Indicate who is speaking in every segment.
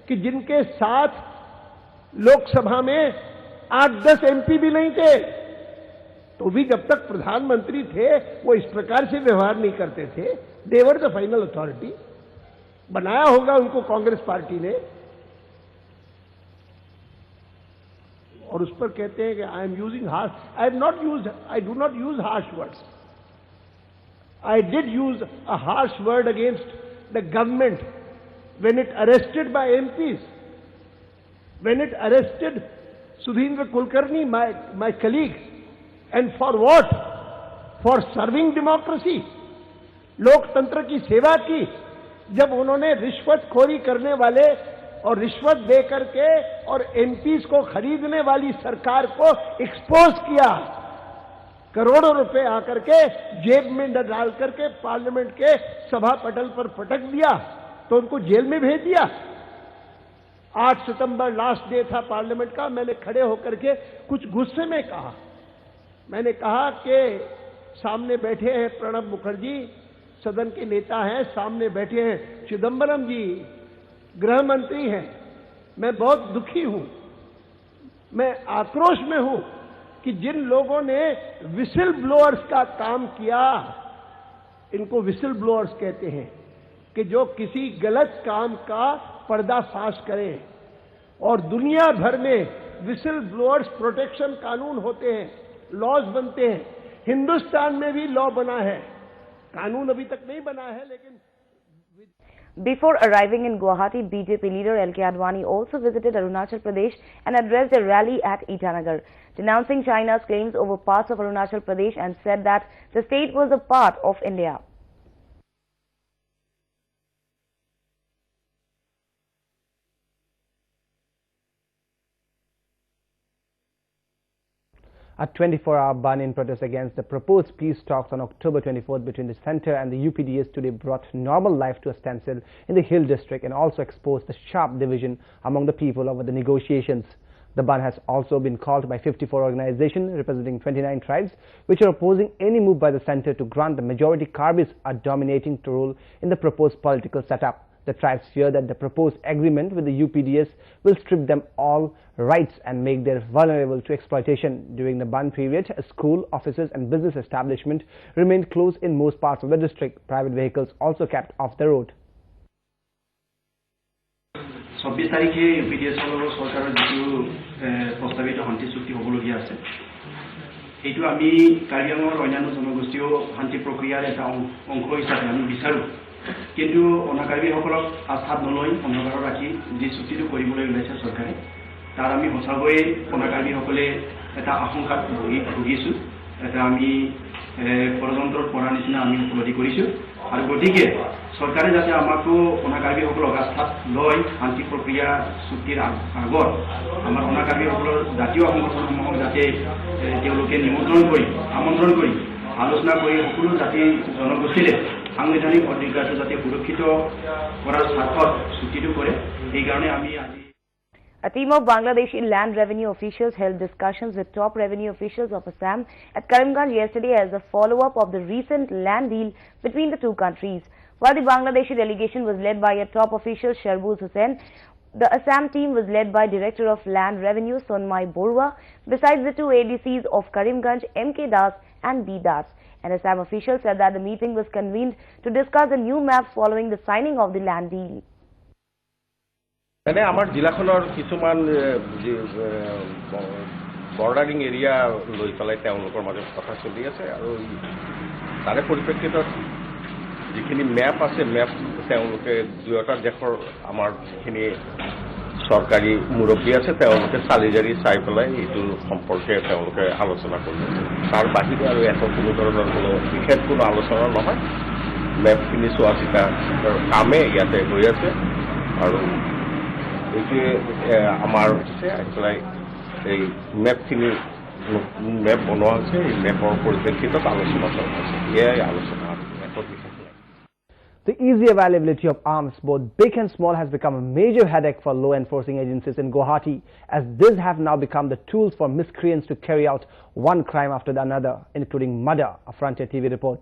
Speaker 1: कि जिनके साथ लोकसभा में 8-10 एमपी भी नहीं थे, तो भी जब तक प्रधानमंत्री थे वो इस प्रकार से व्यवहार नहीं करते थे। दे वर द फाइनल अथॉरिटी। बनाया होगा उनको कांग्रेस पार्टी ने, और उस पर कहते हैं कि I am using harsh. I do not use harsh words. I did use a harsh word against the government when it arrested my MPs, when it arrested Sudhindra Kulkarni, my colleagues, and for what? For serving democracy, लोकतंत्र की सेवा की। जब उन्होंने रिश्वतखोरी करने वाले और रिश्वत दे करके और एमपीज को खरीदने वाली सरकार को एक्सपोज किया, करोड़ों रुपए आकर के जेब में डाल करके पार्लियामेंट के सभा पटल पर पटक दिया, तो उनको जेल में भेज दिया। 8 सितंबर लास्ट डे था पार्लियामेंट का। मैंने खड़े होकर के कुछ गुस्से में कहा, मैंने कहा कि सामने बैठे हैं प्रणब मुखर्जी, सदन के नेता हैं, सामने बैठे हैं चिदंबरम जी, गृह मंत्री हैं। मैं बहुत दुखी हूं, मैं आक्रोश में हूं कि जिन लोगों ने विसिल ब्लोअर्स का काम किया, इनको विसिल ब्लोअर्स कहते हैं, कि जो किसी गलत काम का पर्दाफाश करें, और दुनिया भर में विसिल ब्लोअर्स प्रोटेक्शन कानून होते हैं, लॉज बनते हैं। हिंदुस्तान में भी लॉ बना है, कानून अभी तक नहीं बना है, लेकिन
Speaker 2: Before arriving in Guwahati, BJP leader L.K. Advani also visited Arunachal Pradesh and addressed a rally at Itanagar, denouncing China's claims over parts of Arunachal Pradesh and said that the state was a part of India.
Speaker 3: A 24-hour ban-in protest against the proposed peace talks on October 24th between the centre and the UPDS today brought normal life to a standstill in the Hill district and also exposed the sharp division among the people over the negotiations. The ban has also been called by 54 organizations representing 29 tribes, which are opposing any move by the centre to grant the majority Karbis a dominating role in the proposed political setup. The tribes fear that the proposed agreement with the UPDS will strip them all rights and make them vulnerable to exploitation. During the ban period, school, offices and business establishments remained closed in most parts of the district. Private vehicles also kept off the road.
Speaker 4: 26 তারিখে UPDS সরকারের যেটো প্রস্তাবিত শান্তি চুক্তি হবলগীয়া আছে, এইটো আমি কাৰ্বি আংলঙৰ অন্যান্য জনগোষ্ঠীও শান্তি প্ৰক্ৰিয়াৰ এটা অংশ হিচাপে আমি বিচাৰো। কিন্তু অনাকাৰ্বীসকলক আস্থাত নলৈ অন্ধকাৰত ৰাখি যি চুক্তিটো কৰিবলৈ ওলাইছে চৰকাৰে, তাৰ আমি সঁচাকৈ অনাকাৰ্বীসকলে এটা আশংকাত ভুগিছোঁ, এটা আমি ষড়যন্ত্ৰৰ পৰা নিচিনা আমি উপলব্ধি কৰিছোঁ। আৰু গতিকে চৰকাৰে যাতে আমাকো অনাকাৰ্বীসকলক আস্থাত লৈ শান্তি প্ৰক্ৰিয়া চুক্তিৰ আগত আমাৰ অনাকাৰ্বীসকলৰ জাতীয় সংগঠনসমূহক যাতে তেওঁলোকে আমন্ত্ৰণ কৰি আলোচনা কৰি সকলো জাতি জনগোষ্ঠীৰে সাংবিধানিক অধিকাৰটো যাতে সুৰক্ষিত কৰাৰ স্বাৰ্থত চুক্তিটো কৰে, এইকাৰণে আমি আজি
Speaker 2: A team of Bangladeshi land revenue officials held discussions with top revenue officials of Assam at Karimganj yesterday as a follow-up of the recent land deal between the two countries. While the Bangladeshi delegation was led by a top official Sharbuz Hussain, the Assam team was led by Director of Land Revenue Sonmai Borua, besides the two ADCs of Karimganj, M.K. Das and B. Das. An Assam official said that the meeting was convened to discuss a new map following the signing of the land deal.
Speaker 5: মানে আমাৰ জিলাখনৰ কিছুমান bordering area লৈ পেলাই তেওঁলোকৰ মাজত কথা চলি আছে, আৰু তাৰে পৰিপ্ৰেক্ষিতত যিখিনি মেপ আছে, মেপ তেওঁলোকে দুয়োটা দেশৰ আমাৰ যিখিনি চৰকাৰী মুৰব্বী আছে তেওঁলোকে চালি জাৰি চাই পেলাই এইটো সম্পৰ্কে তেওঁলোকে আলোচনা কৰিছে। তাৰ বাহিৰে আৰু একো কোনো ধৰণৰ কোনো বিশেষ কোনো আলোচনা নহয়। মেপখিনি চোৱা চিতা কামে ইয়াতে হৈ আছে, আৰু এইটোৱে আমাৰ আহি পেলাই এই মেপখিনি মেপ বনোৱা হৈছে, এই মেপৰ পৰিপ্ৰেক্ষিতত আলোচনা কৰা হৈছে। এয়াই আলোচনা মেপৰ বিষয়ে।
Speaker 3: The easy availability of arms, both big and small, has become a major headache for law enforcing agencies in Guwahati, as these have now become the tools for miscreants to carry out one crime after another, including murder. A Frontier TV report.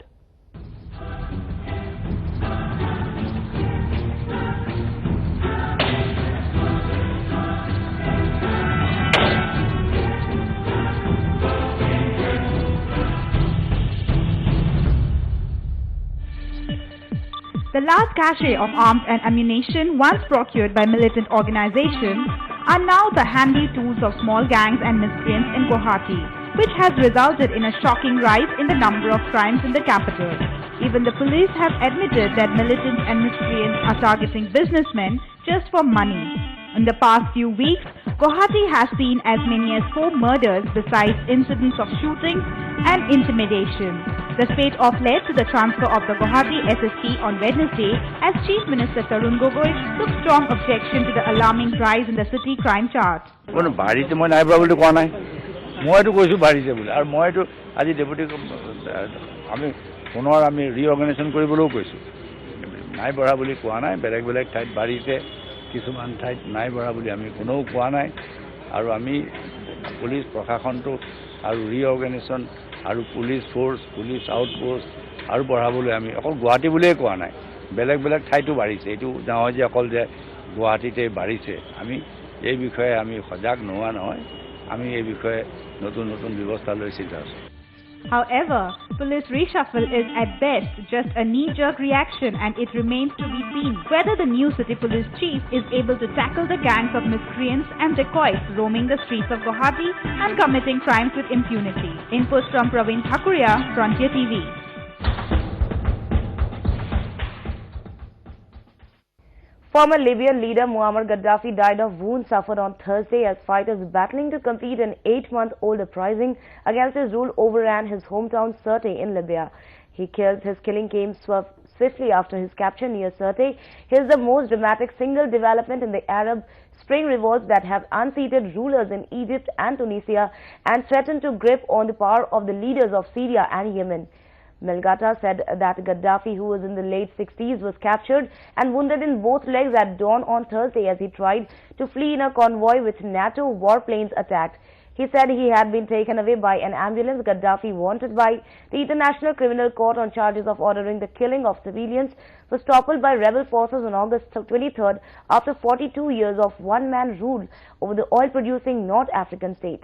Speaker 6: The large cache of arms and ammunition once procured by militant organizations are now the handy tools of small gangs and miscreants in Guwahati, which has resulted in a shocking rise in the number of crimes in the capital. Even the police have admitted that militants and miscreants are targeting businessmen just for money. In the past few weeks, Guwahati has seen as many as 4 murders besides incidents of shootings and intimidation. The spate off led to the transfer of the Guwahati SSP on Wednesday as Chief Minister Tarun Gogoi took strong objection to the alarming rise in the city crime chart.
Speaker 7: পুনৰ আমি ৰিঅৰ্গানাইজেশ্যন কৰিবলৈও কৈছোঁ নাই বঢ়া বুলি কোৱা নাই বেলেগ বেলেগ ঠাইত বাঢ়িছে কিছুমান ঠাইত নাই বঢ়া বুলি আমি কোনেও কোৱা নাই আৰু আমি পুলিচ প্ৰশাসনটো আৰু ৰিঅৰ্গানাইজেশ্যন আৰু পুলিচ ফ'ৰ্চ পুলিচ আউটপোষ্ট আৰু বঢ়াবলৈ আমি অকল গুৱাহাটী বুলিয়ে কোৱা নাই বেলেগ বেলেগ ঠাইতো বাঢ়িছে এইটো নহয় যে অকল যে গুৱাহাটীতে বাঢ়িছে আমি এই বিষয়ে আমি সজাগ নোহোৱা নহয় আমি এই বিষয়ে নতুন নতুন ব্যৱস্থা লৈ চিন্তা আছোঁ
Speaker 6: However, police reshuffle is at best just a knee-jerk reaction and it remains to be seen whether the new city police chief is able to tackle the gangs of miscreants and dacoits roaming the streets of Guwahati and committing crimes with impunity. Input from Praveen Thakuria, Frontier TV.
Speaker 2: Former Libyan leader Muammar Gaddafi died of wounds suffered on Thursday as fighters battling to complete an 8-month-old uprising against his rule overran his hometown Sirte in Libya. His killing came swiftly after his capture near Sirte. Here's the most dramatic single development in the Arab Spring revolts that have unseated rulers in Egypt and Tunisia and threatened to grip on the power of the leaders of Syria and Yemen. Melgata said that Gaddafi, who was in the late 60s, was captured and wounded in both legs at dawn on Thursday as he tried to flee in a convoy which NATO warplanes attacked. He said he had been taken away by an ambulance. Gaddafi, wanted by the International Criminal Court on charges of ordering the killing of civilians, was toppled by rebel forces on August 23rd after 42 years of one-man rule over the oil-producing North African state.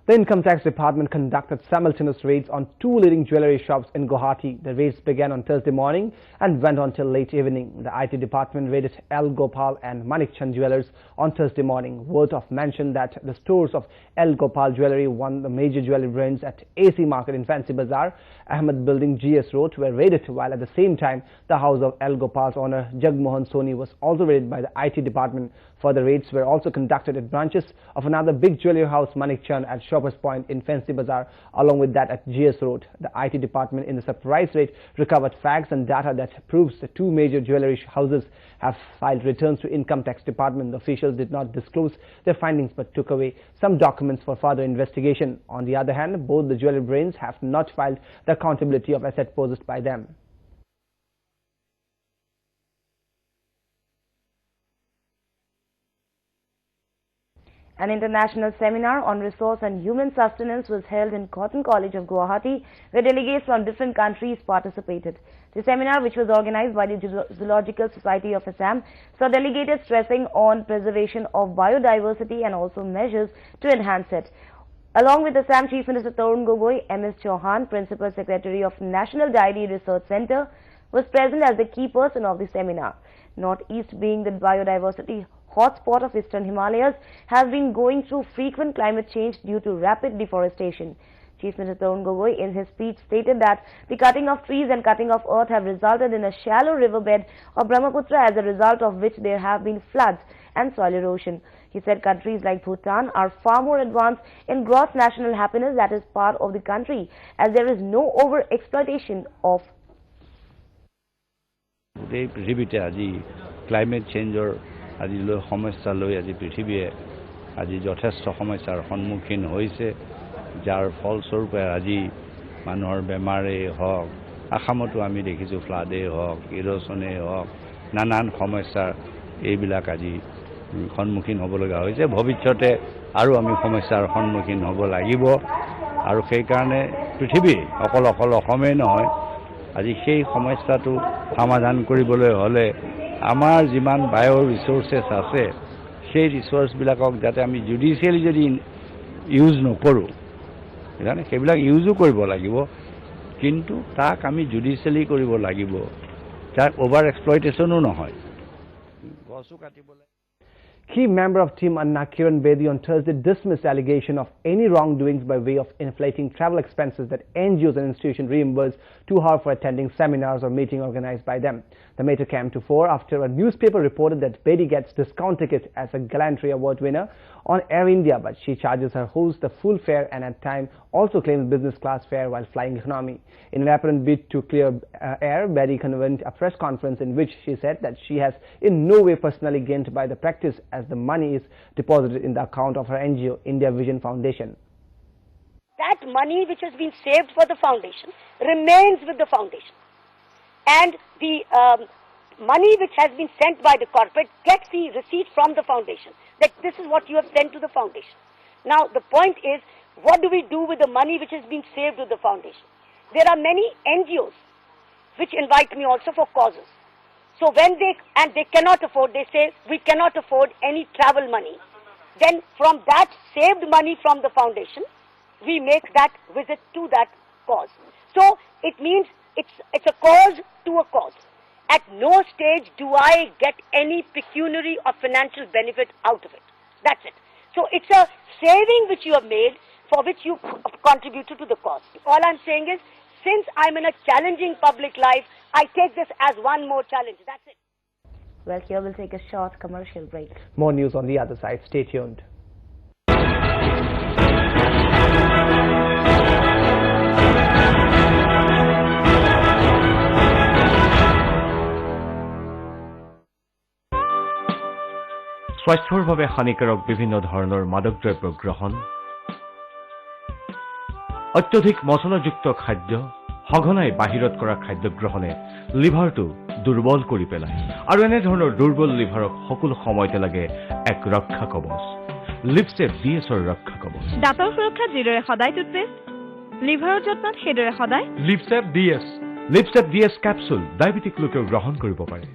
Speaker 3: The Income Tax Department conducted simultaneous raids on 2 leading jewellery shops in Guwahati. The raids began on Thursday morning and went on till late evening. The IT department raided L. Gopal and Manik Chand Jewellers on Thursday morning. Word of mention that the stores of L. Gopal Jewellery, one of the major jewellery brands at AC Market in Fancy Bazaar, Ahmed Building, GS Road, were raided, while at the same time the house of L. Gopal's owner Jagmohan Soni was also raided by the IT department. Further raids were also conducted at branches of another big jewellery house, Manik Chand, at Shoppers Point in Fancy Bazaar, along with that at GS Road. The IT department in the surprise raid recovered facts and data that proves the 2 major jewellery houses have filed returns to Income Tax Department. The officials did not disclose their findings but took away some documents for further investigation. On the other hand, both the jewellery brands have not filed the accountability of assets possessed by them. An international seminar on resource and human sustenance was held in Cotton College of Guwahati, where delegates from different countries participated. The seminar, which was organized by the Zoological Society of Assam, saw delegates stressing on preservation of biodiversity and also measures to enhance it. Along with Assam Chief Minister Tarun Gogoi, MS Chauhan, Principal Secretary of National Dairy Research Center, was present as the key person of the seminar. Northeast, being the biodiversity hotspot of eastern Himalayas, has been going through frequent climate change due to rapid deforestation. Chief Minister Tarun Gogoi in his speech stated that the cutting of trees and cutting of earth have resulted in a shallow riverbed of Brahmaputra, as a result of which there have been floods and soil erosion. He said countries like Bhutan are far more advanced in gross national happiness, that is part of the country, as there is no over-exploitation of
Speaker 7: climate change or আজি লৈ সমস্যা লৈ আজি পৃথিৱীয়ে আজি যথেষ্ট সমস্যাৰ সন্মুখীন হৈছে, যাৰ ফলস্বৰূপে আজি মানুহৰ বেমাৰে হওক, আসামতো আমি দেখিছোঁ ফ্লাডে হওক, ইৰোশনে হওক, নানান সমস্যাৰ এইবিলাক আজি সন্মুখীন হ'ব লগা হৈছে। ভৱিষ্যতে আৰু আমি সমস্যাৰ সন্মুখীন হ'ব লাগিব আৰু সেই কাৰণে পৃথিৱী অকল অসমেই নহয় আজি সেই সমস্যাটো সমাধান কৰিবলৈ হ'লে আমাৰ যিমান বায়ো ৰিসোৰ্সেছ আছে সেই ৰিসোৰ্সবিলাকক যাতে আমি জুডিচিয়ালি যদি ইউজ নকৰোঁ মানে সেইবিলাক ইউজো কৰিব লাগিব কিন্তু তাক আমি জুডিচিয়ালি কৰিব লাগিব যাৰ ওভাৰ এক্সপ্লইটেশ্যনো নহয় গছও কাটিবলৈ
Speaker 3: Key member of Team Anna Kiran Bedi on Thursday dismissed allegation of any wrongdoings by way of inflating travel expenses that NGOs and institutions reimburse to her for attending seminars or meetings organized by them. The matter came to fore after a newspaper reported that Bedi gets discount tickets as a gallantry award winner on Air India, but she charges her host the full fare and at times also claims business class fare while flying economy. In an apparent bid to clear air, Bedi convened a press conference in which she said that she has in no way personally gained by the practice as the money is deposited in the account of her NGO, India Vision Foundation.
Speaker 8: That money which has been saved for the foundation remains with the foundation. And the money which has been sent by the corporate gets the receipt from the foundation. That this is what you have sent to the foundation. Now the point is, what do we do with the money which has been saved with the foundation? There are many NGOs which invite me also for causes. So when they cannot afford, they say, we cannot afford any travel money. Then from that saved money from the foundation, we make that visit to that cause. So it means it's a cause to a cause. At no stage do I get any pecuniary or financial benefit out of it. That's it. So it's a saving which you have made for which you contributed to the cause. All I'm saying is, since I'm in a challenging public life, I take this as one more challenge. That's it.
Speaker 2: Well, here we'll take a short commercial break.
Speaker 3: More news on the other side. Stay tuned.
Speaker 9: স্বাস্থ্যৰ বাবে হানিকাৰক বিভিন্ন ধৰণৰ মাদক দ্ৰব্য গ্ৰহণ অত্যধিক মছলাযুক্ত খাদ্য সঘনাই বাহিৰত কৰা খাদ্য গ্ৰহণে লিভাৰটো দুৰ্বল কৰি পেলায় আৰু এনে ধৰণৰ দুৰ্বল লিভাৰক সকলো সময়তে লাগে এক ৰক্ষা কৱচ লিপছেভ ডিএছৰ ৰক্ষা কৱচ
Speaker 6: দাঁতৰ সুৰক্ষা যিদৰে সদায় টুথপেষ্ট লিভাৰৰ যত্নত সেইদৰে সদায়
Speaker 9: লিপছেভ ডিএছ কেপচুল ডায়েবেটিক লোকেও গ্ৰহণ কৰিব পাৰে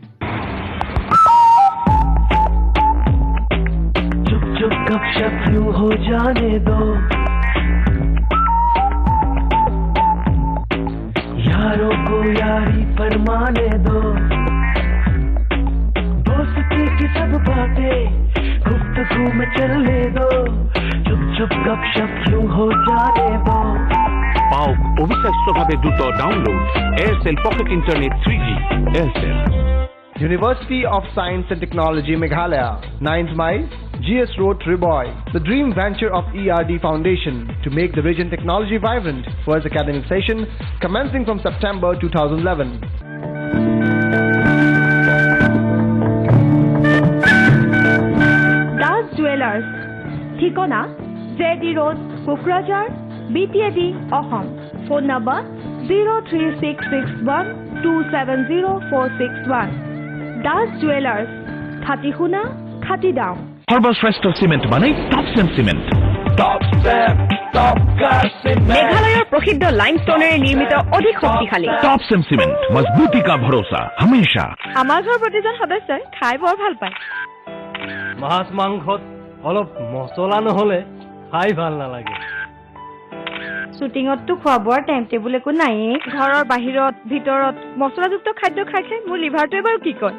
Speaker 10: चुप गपशप यूं हो जाने दो यारों को यारी फरमाने दो दोस्ती की सब बातें गुफ्तगू में चलने दो चुप गपशप यूं हो जाने दो
Speaker 11: पाओ অবিশ্বাস্যভাৱে দ্ৰুত download Aircel pocket internet 3G Aircel
Speaker 12: University of Science and Technology Meghalaya, 9th Mile, GS Road, Triboy, the dream venture of ERD Foundation to make the region technology vibrant. First academic session commencing from September 2011.
Speaker 6: Das Jewelers, Thikona, JD Road, Kokrajhar, BTAD, Ahom. Phone number 03661270461. Das Jewelers, Khati Huna, Khati Down.
Speaker 11: সর্বশ্রেষ্ঠ cement মানে টপসেম cement
Speaker 2: মেঘালয়ৰ প্ৰসিদ্ধ লাইমষ্টোনেৰে নিৰ্মিত অধিক শক্তিশালী
Speaker 11: টপসেম cement মজবুতি কা ভরসা হমেশা
Speaker 6: আমাৰ ঘৰৰ প্ৰতিজন সদস্যই খাই বৰ ভাল পায়
Speaker 1: মাছ মাংসত অলপ মছলা নহলে খাই ভাল নালাগে
Speaker 6: শুটিঙততো খোৱা বোৱাৰ টাইম টেবুল একো নাই ঘৰৰ বাহিৰত ভিতৰত মছলাযুক্ত খাদ্য খাই খাই মোৰ লিভাৰটোৱে বাৰু কি কয়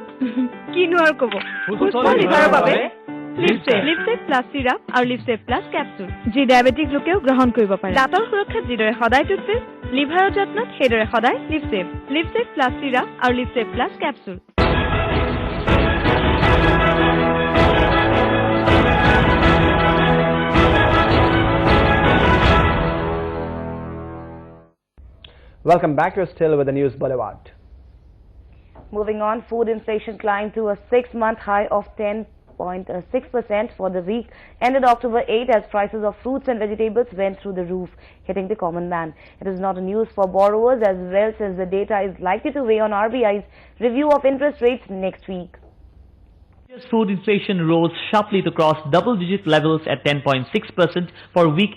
Speaker 6: কিনো আৰু ক'ব সুস্থ লিভাৰৰ বাবে লিপছেভ প্লাছ চিৰাপ আৰু লিপছেভ প্লাছ কেপচুল যি ডায়েবেটিক লোকেও গ্ৰহণ কৰিব পাৰে দাঁতৰ সুৰক্ষাত যিদৰে সদায় টুথপেষ্ট লিভাৰৰ যত্নত সেইদৰে সদায় লিপছেভ প্লাছ চিৰাপ আৰু লিপছেভ plus capsule
Speaker 3: Welcome back. You're still with the News Boulevard.
Speaker 2: Moving on, food inflation climbed to a 6-month high of 10.6% for the week ended October 8 as prices of fruits and vegetables went through the roof, hitting the common man. It is not a news for borrowers as well, since the data is likely to weigh on RBI's review of interest rates next week.
Speaker 13: Food inflation rose sharply to cross double-digit levels at 10.6% for week